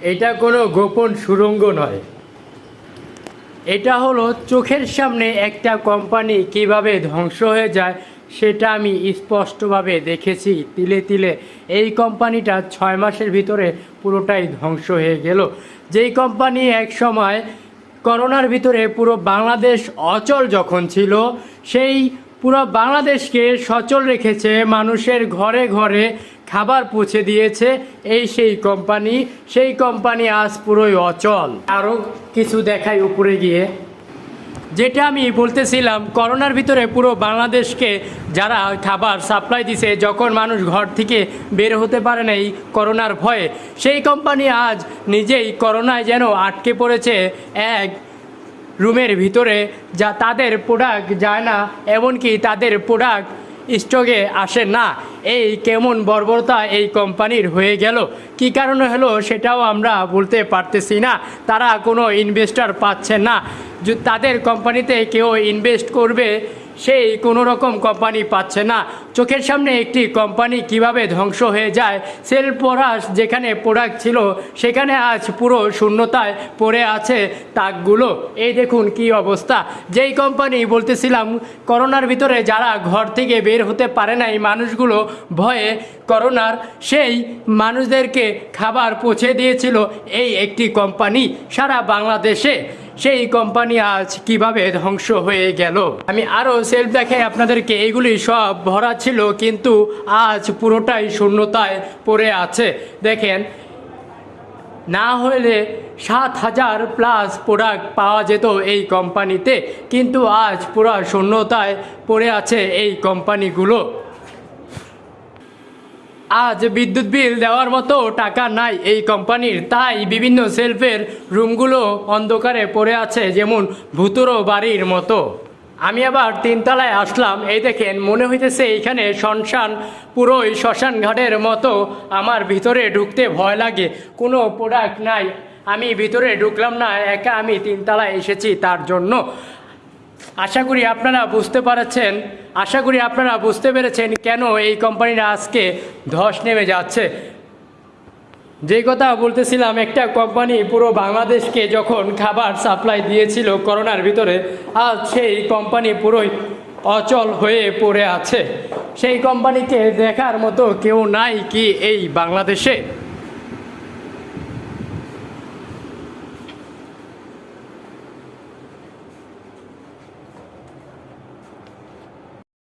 এটা কোনো গোপন সুড়ঙ্গ নয়, এটা হলো চোখের সামনে একটা কোম্পানি কিভাবে ধ্বংস হয়ে যায় সেটা আমি স্পষ্টভাবে দেখেছি তিলে তিলে। এই কোম্পানিটা 6 মাসের ভিতরে পুরোটাই ধ্বংস হয়ে গেল। যেই কোম্পানি এক সময় করোনার ভিতরে পুরো বাংলাদেশ অচল যখন ছিল, সেই পুরো বাংলাদেশকে সচল রেখেছে, মানুষের ঘরে ঘরে খাবার পৌঁছে দিয়েছে সেই কোম্পানি আজ পুরোই অচল। আরও কিছু দেখাই উপরে গিয়ে, যেটা আমি বলতেছিলাম, করোনার ভিতরে পুরো বাংলাদেশকে যারা খাবার সাপ্লাই দিছে, যখন মানুষ ঘর থেকে বের হতে পারে না এই করোনার ভয়ে, সেই কোম্পানি আজ নিজেই করোনায় যেন আটকে পড়েছে এক রুমের ভিতরে, যা তাদের প্রোডাক্ট যায় না, এমনকি তাদের প্রোডাক্ট স্টকে আসে না। এই কেমন বর্বরতা এই কোম্পানির হয়ে গেল, কি কারণে হলো সেটাও আমরা বলতে পারতেছি না। তারা কোনো ইনভেস্টর পাচ্ছে না, তাদের কোম্পানিতে কেউ ইনভেস্ট করবে সেই কোনো রকম কোম্পানি পাচ্ছে না। চোখের সামনে একটি কোম্পানি কিভাবে ধ্বংস হয়ে যায়, সেল পরাশ যেখানে প্রোডাক্ট ছিল সেখানে আজ পুরো শূন্যতায় পড়ে আছে তাকগুলো। এই দেখুন কি অবস্থা। যেই কোম্পানি বলতেছিলাম করোনার ভিতরে যারা ঘর থেকে বের হতে পারে না এই মানুষগুলো ভয়ে করোনার, সেই মানুষদেরকে খাবার পৌঁছে দিয়েছিল এই একটি কোম্পানি সারা বাংলাদেশে, সেই কোম্পানি আজ কিভাবে ধ্বংস হয়ে গেল। আমি আরও সেলফ দেখাই আপনাদেরকে, এইগুলি সব ভরা ছিল কিন্তু আজ পুরোটাই শূন্যতায় পড়ে আছে। দেখেন, না হলে 7,000 প্লাস প্রোডাক্ট পাওয়া যেত এই কোম্পানিতে, কিন্তু আজ পুরো শূন্যতায় পড়ে আছে এই কোম্পানিগুলো। আজ বিদ্যুৎ বিল দেওয়ার মতো টাকা নাই এই কোম্পানির, তাই বিভিন্ন সেলফের রুমগুলো অন্ধকারে পড়ে আছে যেমন ভুতুড়ো বাড়ির মতো। আমি আবার 3 তলায় আসলাম, এই দেখেন মনে হইতেছে এইখানে শ্মশান, পুরোই শ্মশান ঘাটের মতো। আমার ভিতরে ঢুকতে ভয় লাগে, কোনো প্রোডাক্ট নাই, আমি ভিতরে ঢুকলাম না, একা আমি 3 তলায় এসেছি তার জন্য। আশা করি আপনারা বুঝতে পেরেছেন কেন এই কোম্পানিটা আজকে ধস নেমে যাচ্ছে। যে কথা বলতেছিলাম, একটা কোম্পানি পুরো বাংলাদেশকে যখন খাবার সাপ্লাই দিয়েছিল করোনার ভিতরে, আজ সেই কোম্পানি পুরোই অচল হয়ে পড়ে আছে। সেই কোম্পানিকে দেখার মতো কেউ নাই কি এই বাংলাদেশে?